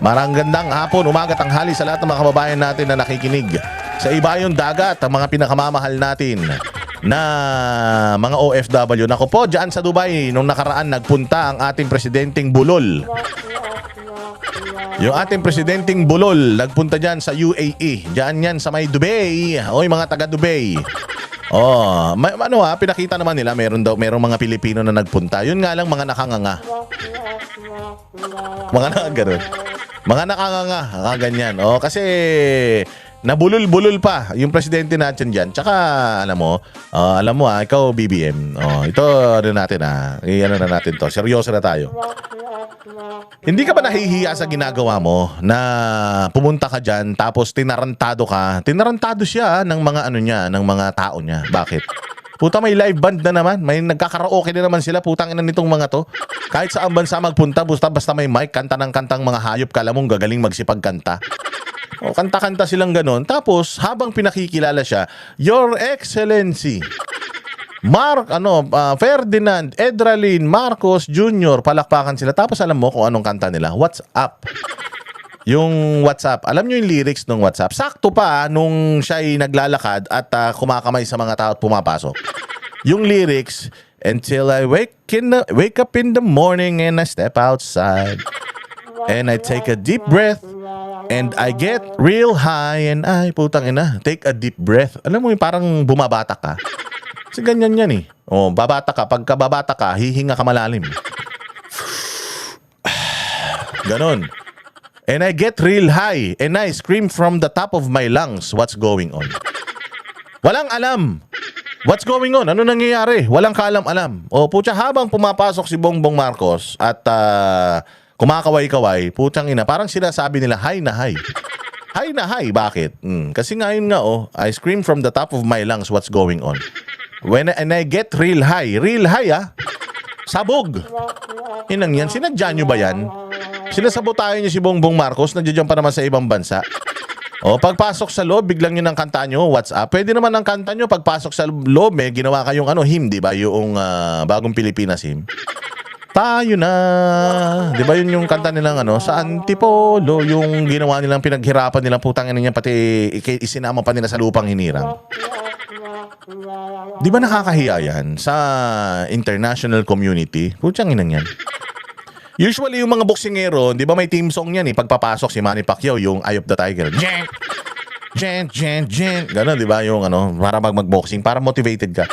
Marang hapon, umaga, tanghali sa lahat ng mga kababayan natin na nakikinig sa Ibayong Dagat, ang mga pinakamamahal natin na mga OFW. Nako po, dyan sa Dubai, nung nakaraan nagpunta ang ating presidenteng bulol. Yung ating presidenteng bulol, nagpunta dyan sa UAE. Dyan yan sa may Dubai. Oy, mga taga Dubai. Oh, pinakita naman nila merong mga Pilipino na nagpunta. Yun nga lang, mga nakanganga. Mga nakaganon. Mga nakanganga, ganyan. Oh, kasi nabulol-bulol pa yung presidente natin diyan. Tsaka alam mo ikaw BBM. Oh, ito natin i-ano na natin to. Seryoso na tayo. Hindi ka ba nahihiya sa ginagawa mo na pumunta ka diyan tapos tinarantado ka? Tinarantado siya ng mga ng mga tao niya. Bakit? Puta, may live band na naman. May nagkakaraoke na naman sila. Putang ina nitong mga to. Kahit saan bansa magpunta, basta may mic, kanta ng kantang mga hayop, kala mong gagaling magsipagkanta. O, kanta-kanta silang ganon. Tapos, habang pinakikilala siya, Your Excellency, Ferdinand, Edralin, Marcos Jr., palakpakan sila. Tapos alam mo kung anong kanta nila? What's up? Yung WhatsApp, alam nyo yung lyrics ng WhatsApp? Sakto pa nung siya ay naglalakad at kumakamay sa mga tao at pumapasok. Yung lyrics, until I wake up in the morning and I step outside and I take a deep breath and I get real high and putang ina, take a deep breath. Alam mo yung parang bumabatak ka. Kasi ganyan yan eh. O, babatak ka. Pagka babatak ka, hihinga ka malalim. Ganon. And I get real high and I scream from the top of my lungs, what's going on? Walang alam. What's going on? Ano nangyayari? Walang kaalam-alam. O putya, habang pumapasok si Bongbong Marcos at kumakaway-kaway, putang ina, parang sinasabi nila, hi na hi. Hi na hi. Bakit? Kasi ngayon nga, I scream from the top of my lungs, what's going on? And I get real high. Real high, sabog. Inang yan. Sinadya nyo ba yan? Sinasabotahin niyo si Bongbong Marcos, nandiyan pa naman sa ibang bansa. O, pagpasok sa loob, biglang yun ang kanta nyo, what's up? Pwede naman ang kanta nyo, pagpasok sa loob, ginawa kayong hymn, di ba? Yung bagong Pilipinas hymn. Tayo na. Di ba yun yung kanta nilang sa Antipolo, yung ginawa nilang pinaghirapan nilang putang ina niya, pati isinama pa nila sa lupang hinirang. Di ba nakakahiya yan sa international community? Putyang inang yan. Usually yung mga boksingero, di ba may team song yan pagpapasok si Manny Pacquiao, yung Eye of the Tiger. Jen. Gano'n, di ba? Yung para magboxing, para motivated ka.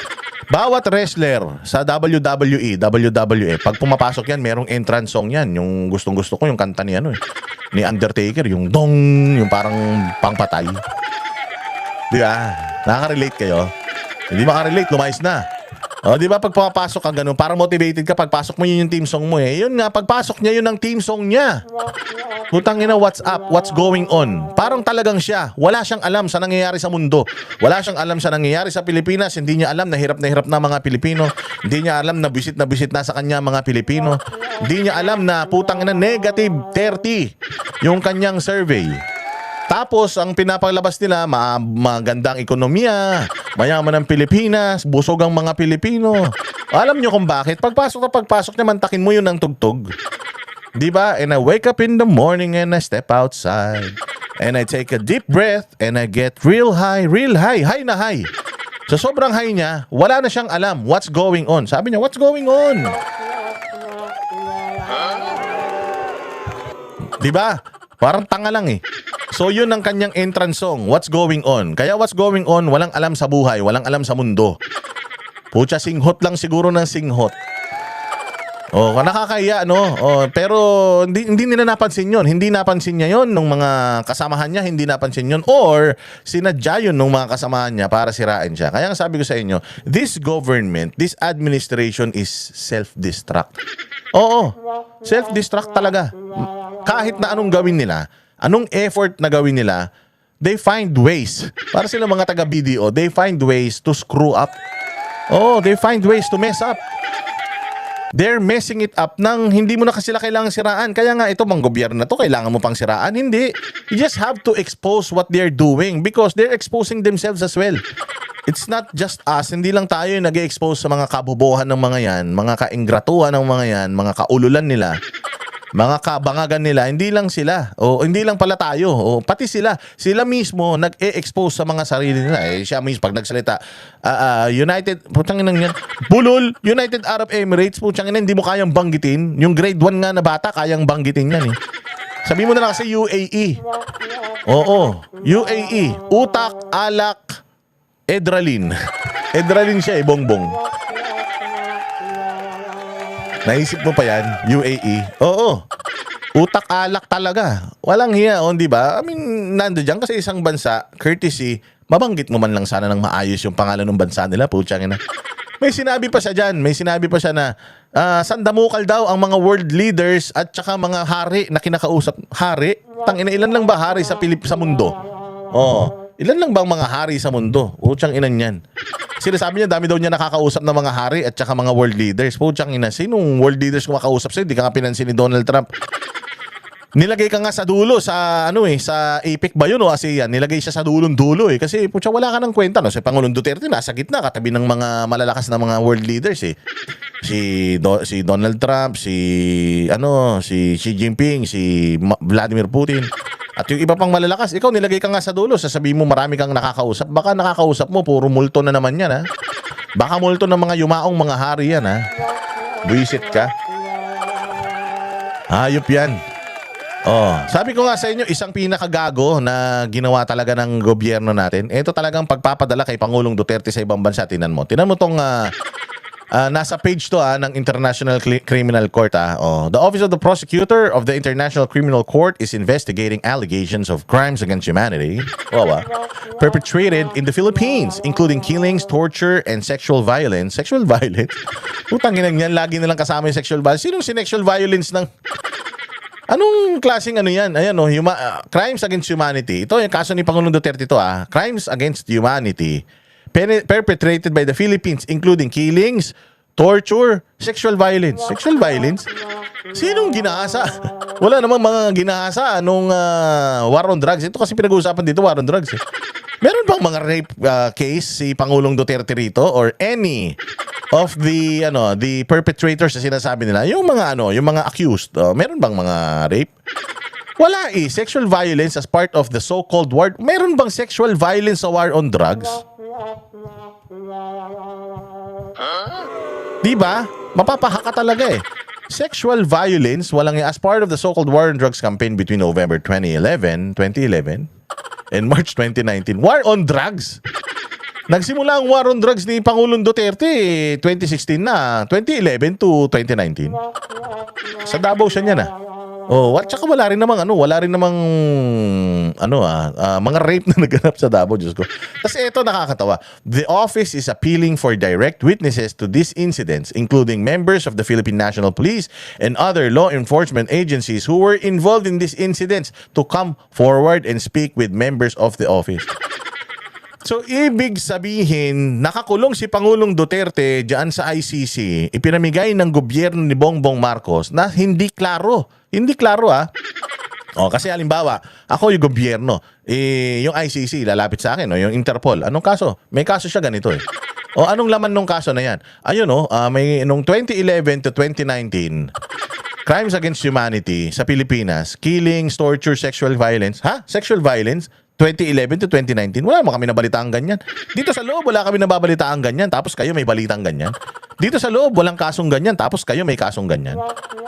Bawat wrestler sa WWE, WWF, pag pumapasok yan, merong entrance song yan. Yung gustong-gusto ko, yung kanta ni ni Undertaker, yung dong, yung parang pangpatay. Di ba? Nakaka-relate kayo? Hindi maka-relate, lumayas na. O, di ba pag pumapasok ka ganun, parang motivated ka, pagpasok mo yun yung team song mo Yun nga, pagpasok niya yun ang team song niya. Putang ina, what's up? What's going on? Parang talagang siya, wala siyang alam sa nangyayari sa mundo. Wala siyang alam sa nangyayari sa Pilipinas. Hindi niya alam na hirap na mga Pilipino. Hindi niya alam na bisit na sa kanya mga Pilipino. Hindi niya alam na putang ina, negative 30 yung kanyang survey. Tapos, ang pinapalabas nila, magandang ekonomiya, mayaman ang Pilipinas, busog ang mga Pilipino. Alam nyo kung bakit? Pagpasok naman, takin mo yun ng tugtog. Diba? And I wake up in the morning and I step outside. And I take a deep breath and I get real high, high na high. Sa sobrang high niya, wala na siyang alam what's going on. Sabi niya, what's going on? Diba? Parang tanga lang So yun ang kanyang entrance song, what's going on? Kaya what's going on, walang alam sa buhay, walang alam sa mundo. Pucha, singhot lang siguro ng singhot. Nakakahiya, pero hindi nila napansin yun. Hindi napansin niya yun nung mga kasamahan niya, hindi napansin yun. Or sinadya yun nung mga kasamahan niya para sirain siya. Kaya sabi ko sa inyo, this government, this administration is self-destruct. Oo, self-destruct talaga. Kahit na anong gawin nila, anong effort na gawin nila, they find ways. Para sila mga taga-BDO, they find ways to screw up. They find ways to mess up. They're messing it up nang hindi mo na kasi sila kailangan siraan. Kaya nga ito, mga gobyerno na to, kailangan mo pang siraan. Hindi. You just have to expose what they're doing because they're exposing themselves as well. It's not just us. Hindi lang tayo yung nag-expose sa mga kabobohan ng mga yan, mga kaingratuhan ng mga yan, mga kaululan nila. Mga kabangagan nila, hindi lang sila, o hindi lang pala tayo, o pati sila mismo nag-e-expose sa mga sarili nila. Siya mismo pag nagsalita, United, putang ina yan, bulol, United Arab Emirates, putang ina, hindi mo kayang banggitin. Yung grade 1 nga na bata, kayang banggitin yan eh. Sabi mo na lang kasi UAE. Oo, UAE, utak, alak, edralin. Edralin siya eh, bongbong. Naisip mo pa yan? UAE? Oo. Utak alak talaga. Walang hiya, di ba? I mean, nandiyan kasi isang bansa, courtesy, mabanggit mo man lang sana ng maayos yung pangalan ng bansa nila, putyang ina. May sinabi pa siya dyan, may sinabi pa siya na sandamukal daw ang mga world leaders at saka mga hari na kinakausap. Hari? Tangina, ilan lang ba hari sa mundo? Oo. Ilan lang bang mga hari sa mundo? Putyang inan yan. Sinasabi niya, dami daw niya nakakausap ng mga hari at saka mga world leaders. Putyang ina, sinong world leaders kumakausap sa'yo? Di ka nga pinansin ni Donald Trump. Nilagay ka nga sa dulo sa sa APEC ba yun o ASEAN? Nilagay siya sa dulo eh. Kasi putya, wala ka ng kwenta. No? Si Pangulong Duterte nasa gitna katabi ng mga malalakas na mga world leaders eh. Si Donald Trump, si Xi Jinping, si Vladimir Putin. At yung iba pang malalakas, ikaw nilagay ka nga sa dulo, sasabihin mo marami kang nakakausap. Baka nakakausap mo, puro multo na naman yan ha. Baka multo ng mga yumaong mga hari yan ha. Buisit ka. Hayop yan. Oh, sabi ko nga sa inyo, isang pinakagago na ginawa talaga ng gobyerno natin. Ito talagang pagpapadala kay Pangulong Duterte sa ibang bansa. Tinan mo tong nasa page to ng International Criminal Court Oh, the Office of the Prosecutor of the International Criminal Court is investigating allegations of crimes against humanity perpetrated in the Philippines, including killings, torture, and sexual violence. Sexual violence? Putang ina yan, lagi nilang kasama yung sexual violence. Sinong sexual violence ng... Anong klaseng yan? Ayan crimes against humanity. Ito yung kaso ni Pangulong Duterte to Crimes against humanity perpetrated by the Philippines, including killings, torture, sexual violence. Sexual violence? Sinong ginahasa? Wala namang mga ginahasa nung war on drugs. Ito kasi pinag-uusapan dito, war on drugs. Meron bang mga rape case si Pangulong Duterte rito or any of the perpetrators na sinasabi nila? Yung mga accused, meron bang mga rape? Wala eh. Sexual violence as part of the so-called war. Meron bang sexual violence sa war on drugs? Diba? Mapapahaka talaga eh. Sexual violence, walang as part of the so-called war on drugs campaign between November 2011 and March 2019. War on drugs? Nagsimula ang war on drugs ni Pangulong Duterte 2016 na, 2011 to 2019. Sa Davao siya niya na. Oh, at saka wala rin namang mga rape na naganap sa Davao, Diyos ko. Kasi ito nakakatawa. The office is appealing for direct witnesses to these incidents, including members of the Philippine National Police and other law enforcement agencies who were involved in these incidents to come forward and speak with members of the office. So, ibig sabihin, nakakulong si Pangulong Duterte diyan sa ICC, ipinamigay ng gobyerno ni Bongbong Marcos na hindi klaro. Hindi klaro kasi halimbawa, ako yung gobyerno, yung ICC lalapit sa akin, yung Interpol. Anong kaso? May kaso siya ganito eh. Anong laman nung kaso na yan? Ayun may nung 2011 to 2019, crimes against humanity sa Pilipinas, killings, torture, sexual violence. Sexual violence? 2011 to 2019, wala mo kami nabalitaan ganyan. Dito sa loob, wala kami nababalitaan ganyan, tapos kayo may balitang ganyan. Dito sa loob, walang kasong ganyan, tapos kayo may kasong ganyan.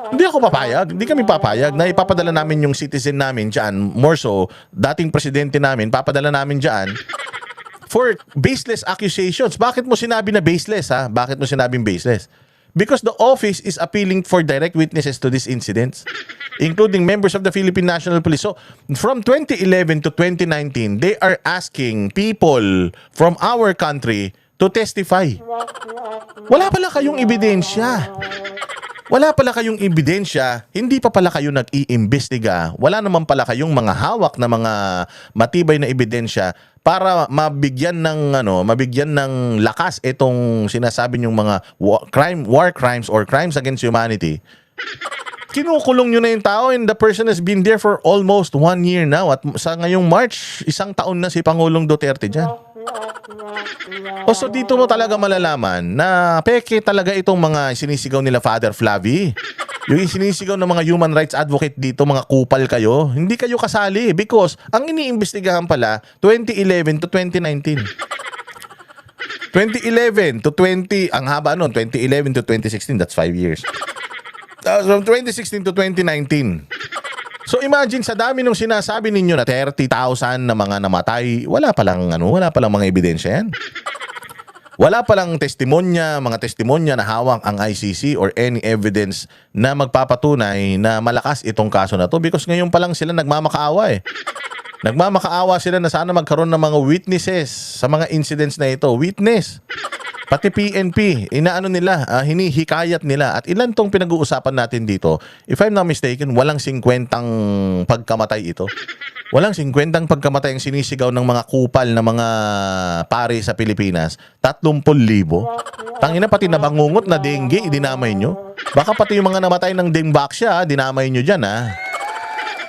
Hindi ako papayag, hindi kami papayag na ipapadala namin yung citizen namin dyan, more so, dating presidente namin, papadala namin dyan for baseless accusations. Bakit mo sinabi na baseless Bakit mo sinabing baseless? Because the office is appealing for direct witnesses to these incidents, including members of the Philippine National Police. So, from 2011 to 2019, they are asking people from our country to testify. Wala pala kayong ebidensya. Hindi pa pala kayo nag-iimbestiga. Wala naman pala kayong mga hawak na mga matibay na ebidensya para mabigyan ng lakas itong sinasabi nyong mga war crimes or crimes against humanity. Kinukulong nyo na yung tao and the person has been there for almost 1 year now. At sa ngayong March, 1 taon na si Pangulong Duterte dyan. So dito mo talaga malalaman na peke talaga itong mga sinisigaw nila Father Flavie. Yung sinisigaw ng mga human rights advocate dito, mga kupal kayo, hindi kayo kasali because ang iniimbestigahan pala 2011 to 2019. 2011 to 20, ang haba nun, 2011 to 2016, that's 5 years. From 2016 to 2019. So imagine sa dami nung sinasabi ninyo na 30,000 na mga namatay, wala palang mga ebidensya yan. Wala palang mga testimonya na hawak ang ICC or any evidence na magpapatunay na malakas itong kaso na to because ngayon pa lang sila nagmamakaawa eh. Nagmamakaawa sila na sana magkaroon ng mga witnesses sa mga incidents na ito. Witness. Pati PNP, inaano nila, hinihikayat nila. At ilan tong pinag-uusapan natin dito? If I'm not mistaken, walang 50 pagkamatay ito. Walang 50 pagkamatay ang sinisigaw ng mga kupal na mga pare sa Pilipinas. 30,000. Tangina, pati nabangungot na dengue, dinamay nyo. Baka pati yung mga namatay ng dengbaksya, dinamay nyo dyan ha.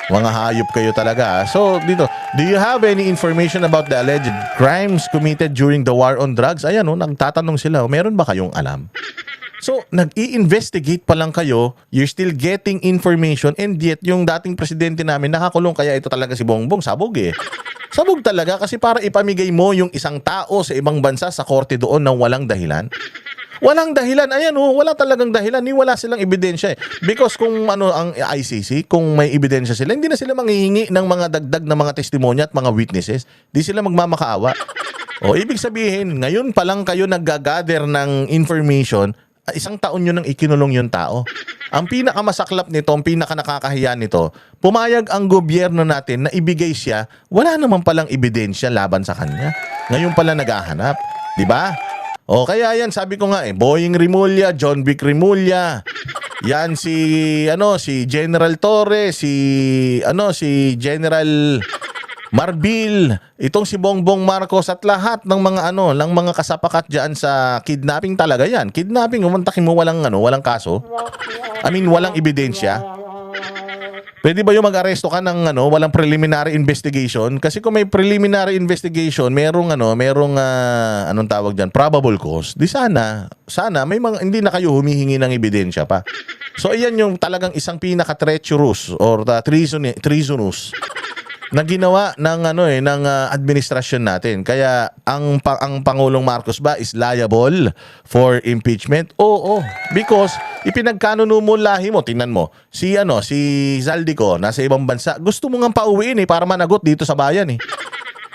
Mga hayop kayo talaga. So, dito, do you have any information about the alleged crimes committed during the war on drugs? Ayan, nagtatanong sila, meron ba kayong alam? So, nag-i-investigate pa lang kayo, you're still getting information, and yet, yung dating presidente namin nakakulong, kaya ito talaga si Bongbong, sabog eh. Sabog talaga kasi para ipamigay mo yung isang tao sa ibang bansa sa korte doon na walang dahilan. Walang dahilan. Ayan wala talagang dahilan. Wala silang ebidensya eh. Because kung ang ICC, kung may ebidensya sila, hindi na sila manghihingi ng mga dagdag na mga testimonya at mga witnesses. Di sila magmamakaawa. Ibig sabihin, ngayon pa lang kayo nag-gather ng information, isang taon nyo nang ikinulong yung tao. Ang pinakamasaklap nito, ang pinakanakakahiya nito, pumayag ang gobyerno natin na ibigay siya, wala naman palang ebidensya laban sa kanya. Ngayon pala naghahanap. Diba? Kaya yan, sabi ko nga Boying Rimulya, John Vic Rimulya. Yan si General Torres, si General Marbil, itong si Bongbong Marcos at lahat ng mga kasapakat diyan sa kidnapping talaga yan. Kidnapping, umantakin mo walang kaso. Walang ebidensya. Pwede ba yung mag-aresto ka ng walang preliminary investigation? Kasi kung may preliminary investigation, merong anong tawag diyan, probable cause. Di sana may mga hindi na kayo humihingi ng ebidensya pa. So iyan yung talagang isang pinaka-treacherous or treasonous na ginawa ng administrasyon natin. Kaya ang Pangulong Marcos ba is liable for impeachment? Oo, because ipinagkanuno mo lahi mo. Tingnan mo, si Zaldico nasa ibang bansa. Gusto mo ngang pauwiin para managot dito sa bayan eh.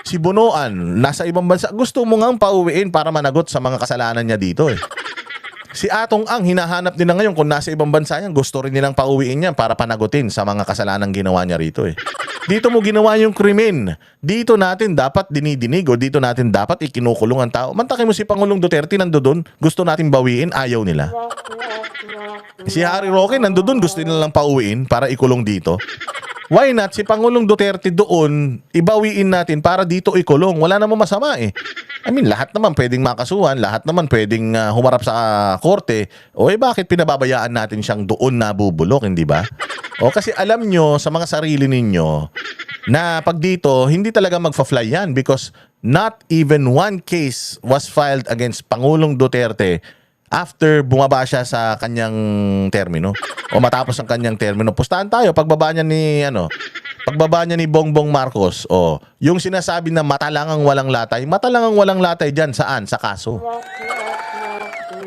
Si Bonoan nasa ibang bansa. Gusto mo ngang pauwiin para managot sa mga kasalanan niya dito eh. Si Atong Ang, hinahanap nila ngayon kung nasa ibang bansa yan, gusto rin nilang pauwiin niya para panagutin sa mga kasalanan ginawa niya rito eh. Dito mo ginawa yung krimen. Dito natin dapat dinidinig o dito natin dapat ikinukulong ang tao. Mantakin mo si Pangulong Duterte nandoon, gusto natin bawiin, ayaw nila. Si Harry Roque nandoon, gusto nila lang pauwiin para ikulong dito. Why not si Pangulong Duterte doon, ibawiin natin para dito ikulong? Wala namang masama eh. Lahat naman pwedeng makasuhan, lahat naman pwedeng humarap sa korte. Bakit pinababayaan natin siyang doon nabubulok, hindi ba? Kasi alam nyo sa mga sarili ninyo na pag dito, hindi talaga magfa-fly yan because not even one case was filed against Pangulong Duterte after bumaba siya sa kanyang termino o matapos ang kanyang termino. Pustahan tayo pagbaba niya ni Bongbong Marcos. Yung sinasabi na mata lang ang walang latay diyan saan sa kaso.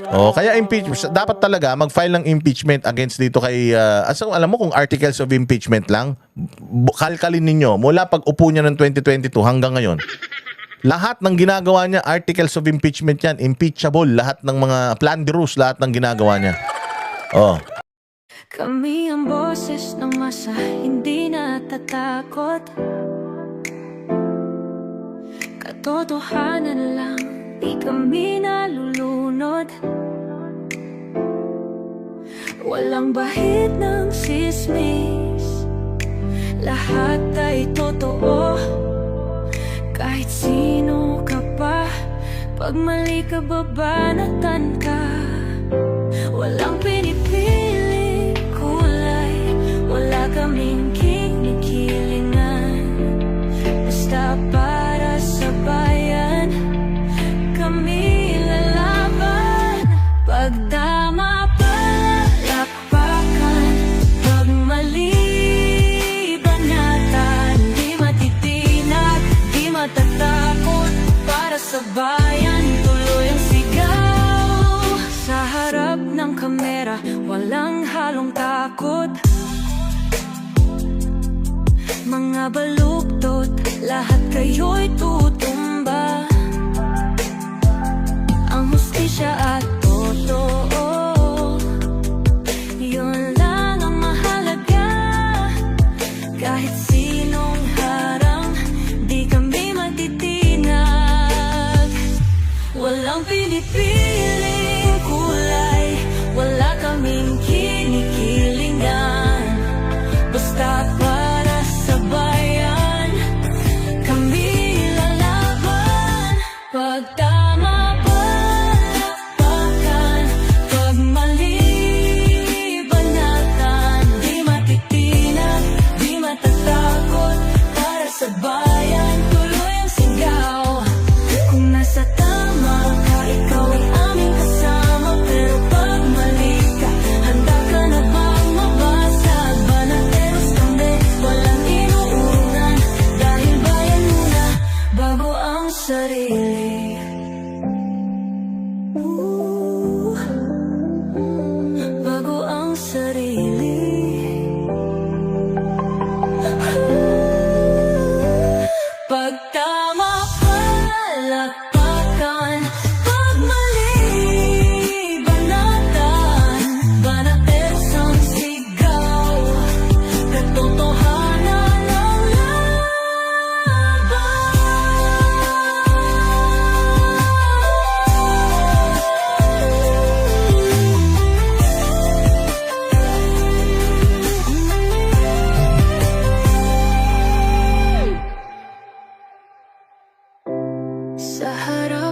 Kaya impeachment dapat talaga mag-file ng impeachment against dito kay alam mo kung articles of impeachment lang, kalkalin ninyo mula pag upo niya ng 2022 hanggang ngayon. Lahat ng ginagawa niya, articles of impeachment yan, impeachable, lahat ng mga plan de ruse, lahat ng ginagawa niya. Kami ang boses ng masa, hindi natatakot. Katotohanan lang, di kami nalulunod. Walang bahid ng sismis, lahat ay totoo. Kahit sino ka pa, pag mali ka babanatan ka. Walang pinipili kulay, wala kaming kinikilingan. Basta para sa bayan, kami lalaban. Pagdama palakpakan, walang halong takot. Mga baluktot, lahat kayo'y tutumba. Ang hustisya at totoo, yun lang ang mahalaga. Kahit sinong harang, di kami matitinag. Walang pinipiling kulay, wala kaming kinikilingan. Basta para sa bayan, kami lalaban. Pag tama palakpakan, pag mali banatan. Di matitinag, di matatakot, para sa bayan tuloy ang sigaw. Kung nasa tama ka, ikaw ay aming kasama. Pero pag mali ka, handa ka na bang mabasag? Banateros kami, walang inuunan. Dahil bayan muna, bago ang sarili. Bago ang sarili. Pag tama palakpakan, pag mali banatan. Banateros ang sigaw, katotohanan ang laban. Sa harap